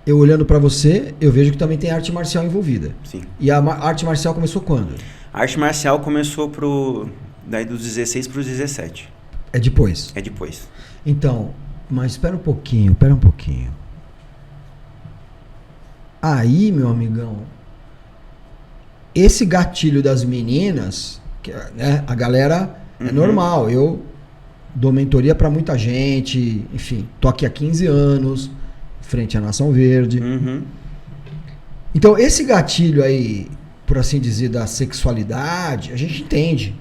eu olhando pra você, eu vejo que também tem arte marcial envolvida. Sim. E a arte marcial começou quando? A arte marcial começou daí dos 16 pros 17. É depois? É depois. Então, mas espera um pouquinho. Aí, meu amigão, esse gatilho das meninas, né, a galera é normal. Eu dou mentoria pra muita gente, enfim, tô aqui há 15 anos, frente à Nação Verde. Então, esse gatilho aí, por assim dizer, da sexualidade, a gente entende,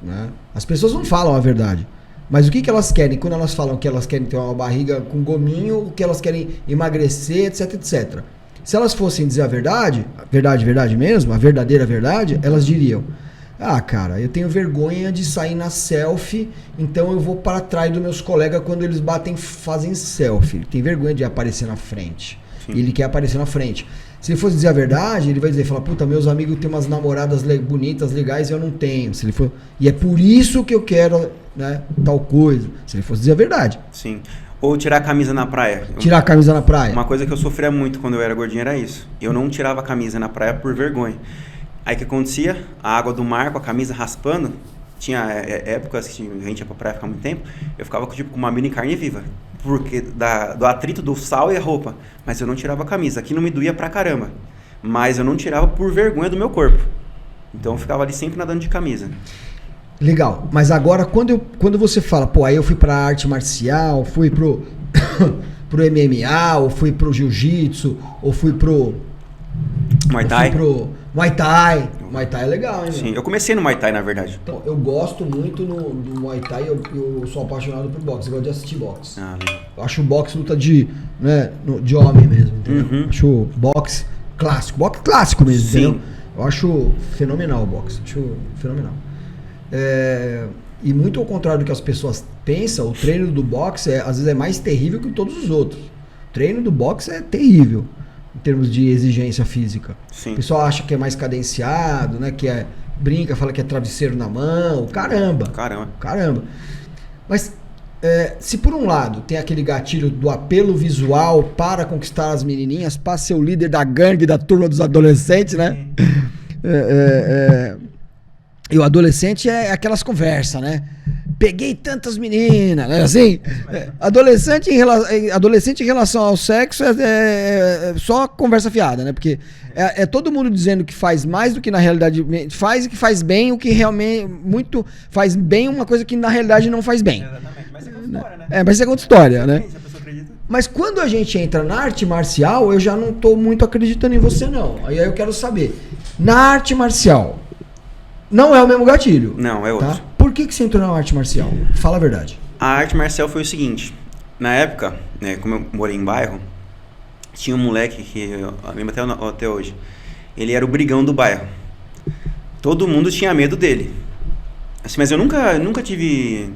né? As pessoas não falam a verdade. Mas o que elas querem? Quando elas falam que elas querem ter uma barriga com gominho, que elas querem emagrecer, etc, etc. Se elas fossem dizer a verdade mesmo, a verdadeira verdade, elas diriam: ah, cara, eu tenho vergonha de sair na selfie, então eu vou para trás dos meus colegas quando eles fazem selfie. Ele tem vergonha de aparecer na frente. Sim. E ele quer aparecer na frente. Se ele fosse dizer a verdade, ele vai dizer, puta, meus amigos têm umas namoradas bonitas, legais, e eu não tenho. Se ele for, e é por isso que eu quero, né, tal coisa. Se ele fosse dizer a verdade. Sim. Ou tirar a camisa na praia. Tirar a camisa na praia. Uma coisa que eu sofria muito quando eu era gordinho era isso. Eu não tirava a camisa na praia por vergonha. Aí o que acontecia? A água do mar com a camisa raspando. Tinha épocas que a gente ia pra praia ficar muito tempo. Eu ficava tipo, com uma mini carne viva. Porque do atrito do sal e a roupa. Mas eu não tirava a camisa. Aqui não me doía pra caramba. Mas eu não tirava por vergonha do meu corpo. Então eu ficava ali sempre nadando de camisa. Legal. Mas agora, quando você fala, pô, aí eu fui pra arte marcial, fui pro MMA, ou fui pro jiu-jitsu, ou fui pro... Muay Thai. Fui pro Muay Thai. Muay Thai é legal, hein? Sim, meu? eu comecei no Muay Thai, na verdade. Então, eu gosto muito do Muay Thai, eu sou apaixonado por boxe, eu gosto de assistir boxe. Ah, legal. Eu acho boxe luta de homem mesmo, entendeu? Acho boxe clássico mesmo, Sim. entendeu? Eu acho fenomenal o boxe, acho fenomenal. E muito ao contrário do que as pessoas pensam, o treino do boxe às vezes é mais terrível que todos os outros. O treino do boxe é terrível em termos de exigência física. Sim. O pessoal acha que é mais cadenciado, né? Que brinca, fala que é travesseiro na mão. Caramba. Mas se por um lado tem aquele gatilho do apelo visual para conquistar as menininhas, para ser o líder da gangue, da turma dos adolescentes, né? E o adolescente é aquelas conversas, né? Peguei tantas meninas, né? Assim, adolescente em relação ao sexo é só conversa fiada, né? Porque é todo mundo dizendo que faz mais do que na realidade faz e que faz bem o que realmente muito faz bem uma coisa que na realidade não faz bem. Exatamente, mas é outra história, né? Mas é outra história, né? Se a pessoa acredita. Mas quando a gente entra na arte marcial, eu já não tô muito acreditando em você, não. Aí eu quero saber, na arte marcial, não é o mesmo gatilho. Não, é outro. Tá? Por que você entrou na arte marcial? Fala a verdade. A arte marcial foi o seguinte. Na época, né, como eu morei em bairro, tinha um moleque que eu lembro até hoje. Ele era o brigão do bairro. Todo mundo tinha medo dele. Assim, mas eu nunca tive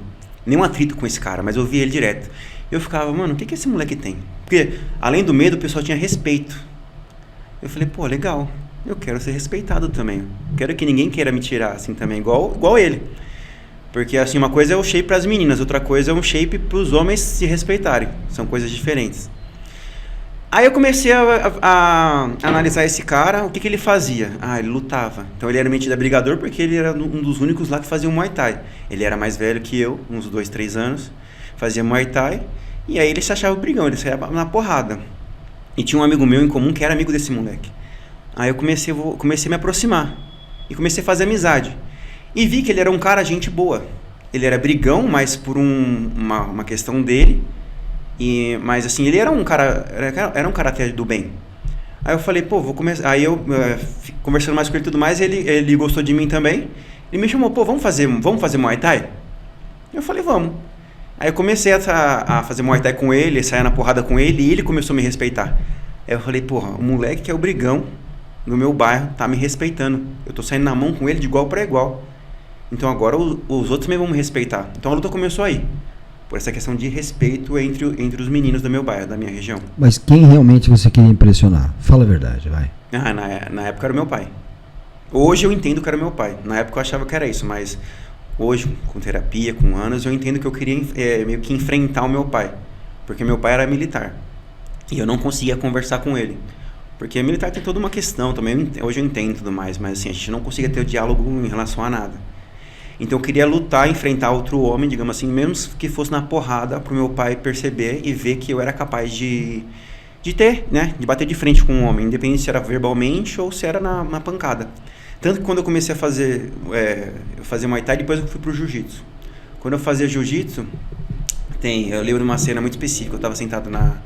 nenhum atrito com esse cara, mas eu via ele direto. Eu ficava, mano, o que esse moleque tem? Porque, além do medo, o pessoal tinha respeito. Eu falei, pô, legal. Eu quero ser respeitado também. Quero que ninguém queira me tirar assim também, igual ele. Porque assim, uma coisa é o shape para as meninas, outra coisa é um shape para os homens se respeitarem. São coisas diferentes. Aí eu comecei a analisar esse cara, o que ele fazia? Ele lutava. Então ele era metido a brigador porque ele era um dos únicos lá que fazia um Muay Thai. Ele era mais velho que eu, uns 2, 3 anos, fazia Muay Thai, e aí ele se achava o brigão, ele saía na porrada. E tinha um amigo meu em comum que era amigo desse moleque. Aí eu comecei a me aproximar e comecei a fazer amizade. E vi que ele era um cara gente boa. Ele era brigão, mas por uma questão dele. Mas assim, ele era um cara até do bem. Aí eu falei, pô, vou começar. Aí eu, conversando mais com ele e tudo mais, ele gostou de mim também. Ele me chamou, pô, vamos fazer Muay Thai? Eu falei, vamos. Aí eu comecei a fazer Muay Thai com ele, sair na porrada com ele, e ele começou a me respeitar. Aí eu falei, porra, o moleque que é o brigão no meu bairro tá me respeitando. Eu tô saindo na mão com ele de igual para igual. Então agora os outros também vão me respeitar. Então a luta começou aí. Por essa questão de respeito entre os meninos do meu bairro, da minha região. Mas quem realmente você queria impressionar? Fala a verdade, vai. Na época era o meu pai. Hoje eu entendo que era o meu pai. Na época eu achava que era isso, mas hoje, com terapia, com anos, eu entendo que eu queria meio que enfrentar o meu pai. Porque meu pai era militar. E eu não conseguia conversar com ele. Porque militar tem toda uma questão também, hoje eu entendo e tudo mais, mas assim, a gente não conseguia ter o diálogo em relação a nada. Então eu queria lutar, enfrentar outro homem, digamos assim, mesmo que fosse na porrada, pro meu pai perceber e ver que eu era capaz de ter, né, de bater de frente com um homem, independente se era verbalmente ou se era na pancada. Tanto que quando eu comecei a fazer Muay Thai, depois eu fui pro Jiu-Jitsu. Quando eu fazia Jiu-Jitsu, eu lembro de uma cena muito específica, eu tava sentado na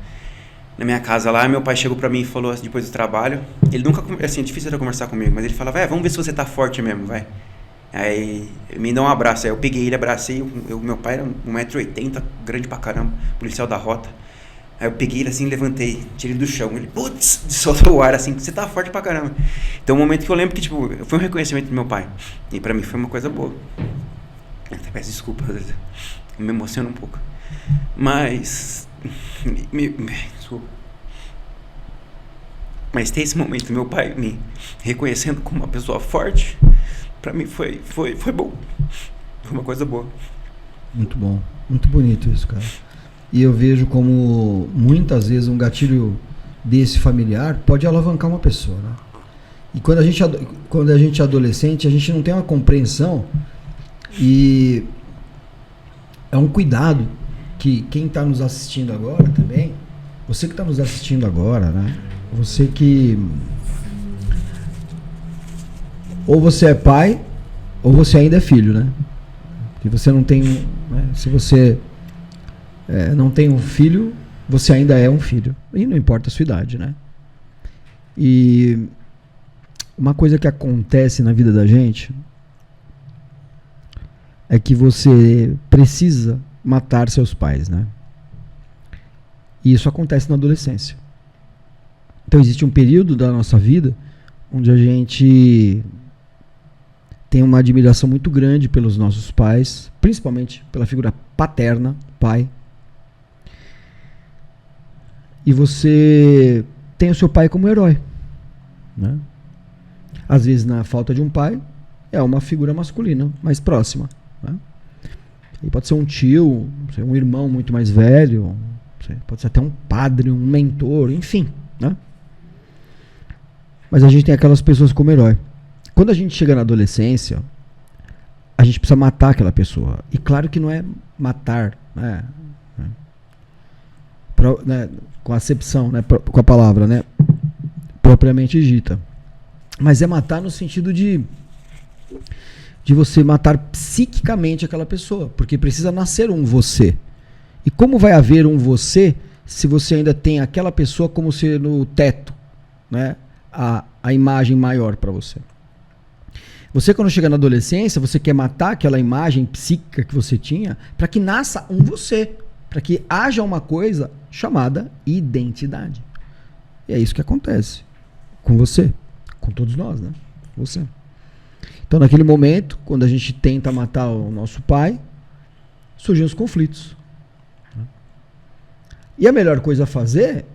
minha casa lá, meu pai chegou pra mim e falou, depois do trabalho, ele nunca, assim, é difícil ele conversar comigo, mas ele falava, vamos ver se você tá forte mesmo, vai. Aí, me deu um abraço, aí eu peguei ele, abracei, meu pai era 1,80 m, grande pra caramba, policial da rota. Aí eu peguei ele assim, levantei, tirei ele do chão, ele, putz, soltou o ar assim, você tá forte pra caramba. Então, um momento que eu lembro que, tipo, foi um reconhecimento do meu pai, e pra mim foi uma coisa boa. Eu até peço desculpa, às vezes, eu me emociono um pouco, mas... Desculpa. Mas ter esse momento do meu pai me reconhecendo como uma pessoa forte, pra mim foi bom. Foi uma coisa boa. Muito bom. Muito bonito isso, cara. E eu vejo como muitas vezes um gatilho desse familiar pode alavancar uma pessoa, né? E quando a gente é adolescente, a gente não tem uma compreensão e é um cuidado que quem está nos assistindo agora também, você que está nos assistindo agora, né? Você que ou você é pai ou você ainda é filho, né? Que você não tem, né? Se você não tem um filho, você ainda é um filho e não importa a sua idade, né? E uma coisa que acontece na vida da gente é que você precisa matar seus pais, né? E isso acontece na adolescência. Então existe um período da nossa vida onde a gente tem uma admiração muito grande pelos nossos pais, principalmente pela figura paterna, pai. E você tem o seu pai como herói, né? Às vezes, na falta de um pai, é uma figura masculina mais próxima, né? E pode ser um tio, um irmão muito mais velho, pode ser até um padre, um mentor, enfim, né? Mas a gente tem aquelas pessoas como herói. Quando a gente chega na adolescência, a gente precisa matar aquela pessoa. E claro que não é matar, né? Com a acepção, né? Com a palavra, né? Propriamente dita. Mas é matar no sentido de você matar psiquicamente aquela pessoa, porque precisa nascer um você. E como vai haver um você se você ainda tem aquela pessoa como ser no teto, né? A imagem maior para você. Você, quando chega na adolescência, você quer matar aquela imagem psíquica que você tinha para que nasça um você, para que haja uma coisa chamada identidade. E é isso que acontece com você, com todos nós, né? Você. Então, naquele momento, quando a gente tenta matar o nosso pai, surgem os conflitos. E a melhor coisa a fazer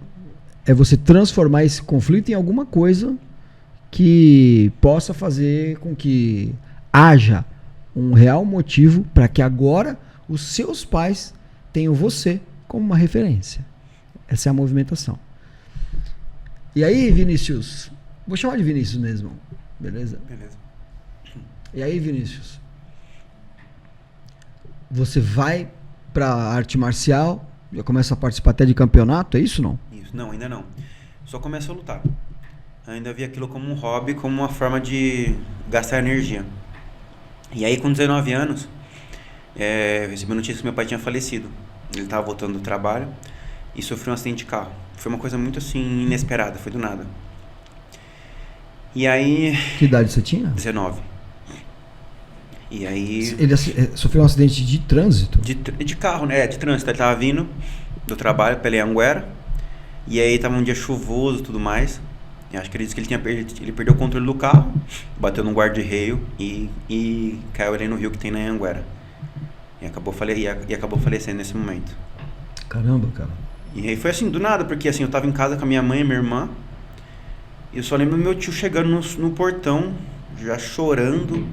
é você transformar esse conflito em alguma coisa que possa fazer com que haja um real motivo para que agora os seus pais tenham você como uma referência. Essa é a movimentação. E aí, Vinícius, vou chamar de Vinícius mesmo, beleza? Beleza. E aí, Vinícius, você vai para arte marcial, já começa a participar até de campeonato, é isso ou não? Isso, não, ainda não. Só começo a lutar. Ainda vi aquilo como um hobby, como uma forma de gastar energia. E aí, com 19 anos, eu recebi a notícia que meu pai tinha falecido. Ele estava voltando do trabalho e sofreu um acidente de carro. Foi uma coisa muito assim, inesperada, foi do nada. E aí... Que idade você tinha? 19. E aí... Ele sofreu um acidente de trânsito? De carro, né? De trânsito. Ele tava vindo do trabalho pela Anhanguera. E aí tava um dia chuvoso e tudo mais. E acho que ele disse que ele perdeu o controle do carro, bateu num guarda-reio e caiu ali no rio que tem na Anhanguera. E acabou falecendo nesse momento. Caramba, cara. E aí foi assim, do nada, porque assim, eu tava em casa com a minha mãe e minha irmã. E eu só lembro do meu tio chegando no portão, já chorando,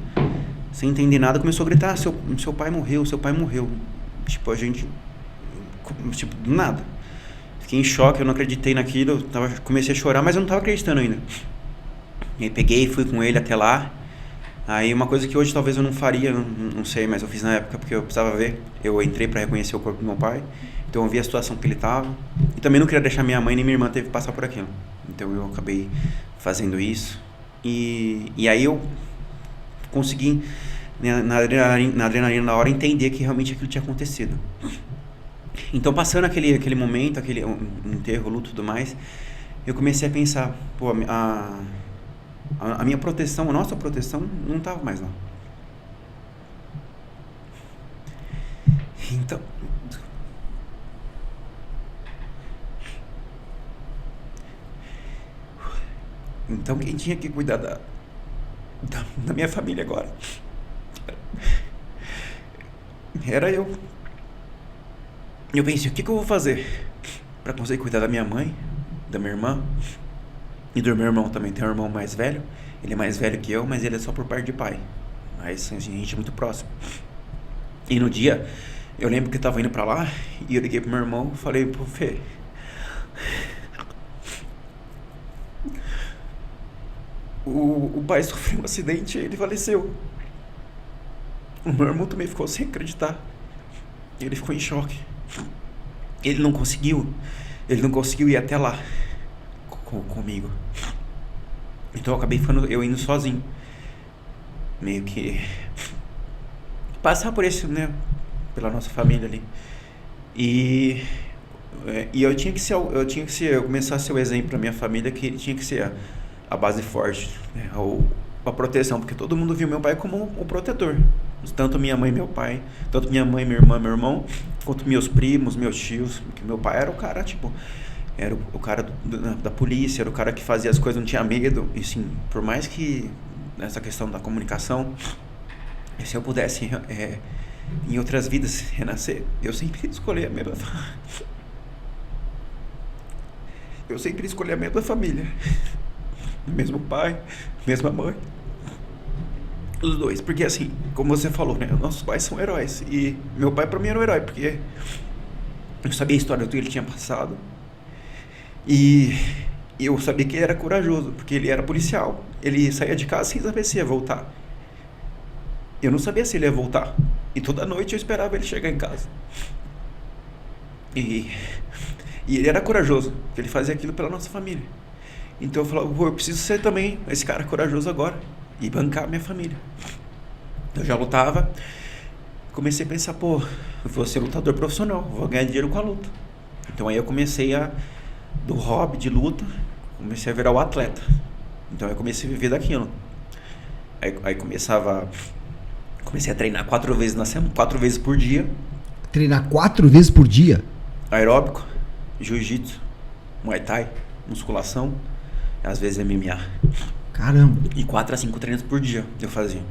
sem entender nada, começou a gritar, seu pai morreu, seu pai morreu. Tipo, a gente... Tipo, do nada. fiquei em choque, eu não acreditei naquilo, comecei a chorar, mas eu não tava acreditando ainda. E aí peguei, fui com ele até lá. Aí uma coisa que hoje talvez eu não faria, não sei, mas eu fiz na época porque eu precisava ver. Eu entrei para reconhecer o corpo do meu pai, então eu vi a situação que ele tava. E também não queria deixar minha mãe nem minha irmã teve que passar por aquilo. Então eu acabei fazendo isso. E aí eu consegui, na adrenalina na hora, entender que realmente aquilo tinha acontecido. Então passando aquele momento, aquele enterro, luto e tudo mais, eu comecei a pensar, pô, a minha proteção, a nossa proteção não estava mais lá. Então quem tinha que cuidar da minha família agora era eu. Eu pensei, o que eu vou fazer para conseguir cuidar da minha mãe, da minha irmã e do meu irmão também. Tem um irmão mais velho, ele é mais velho que eu, mas ele é só por parte de pai, mas a gente é muito próximo. E no dia, eu lembro que eu tava indo pra lá e eu liguei pro meu irmão e falei, pô, Fê, o pai sofreu um acidente e ele faleceu. O meu irmão também ficou sem acreditar, ele ficou em choque. Ele não conseguiu ir até lá comigo. Então eu acabei indo sozinho, meio que passar por esse, né, pela nossa família ali. E eu tinha que começar a ser o exemplo para minha família, que ele tinha que ser a base forte, né, a proteção, porque todo mundo viu meu pai como o protetor. Tanto minha mãe e meu pai, tanto minha mãe, minha irmã, meu irmão, quanto meus primos, meus tios, porque meu pai era o cara, tipo, era o cara da polícia, era o cara que fazia as coisas, não tinha medo. E sim, por mais que nessa questão da comunicação, se eu pudesse em outras vidas renascer, eu sempre escolhi a mesma família, o mesmo pai, mesma mãe, os dois, porque assim, como você falou, né, nossos pais são heróis, e meu pai pra mim era um herói, porque eu sabia a história do que ele tinha passado, e eu sabia que ele era corajoso, porque ele era policial, ele saía de casa sem saber se ia voltar. Eu não sabia se ele ia voltar, e toda noite eu esperava ele chegar em casa. E ele era corajoso, porque ele fazia aquilo pela nossa família. Então eu falava, eu preciso ser também esse cara corajoso agora e bancar a minha família. Eu já lutava, comecei a pensar, pô, eu vou ser lutador profissional, vou ganhar dinheiro com a luta. Então aí eu comecei do hobby de luta, comecei a virar o atleta. Então eu comecei a viver daquilo. Aí comecei a treinar 4 vezes na semana, 4 vezes por dia. Treinar 4 vezes por dia? Aeróbico, jiu-jitsu, muay thai, musculação, às vezes MMA. Caramba. E 4 a 5 treinos por dia eu fazia.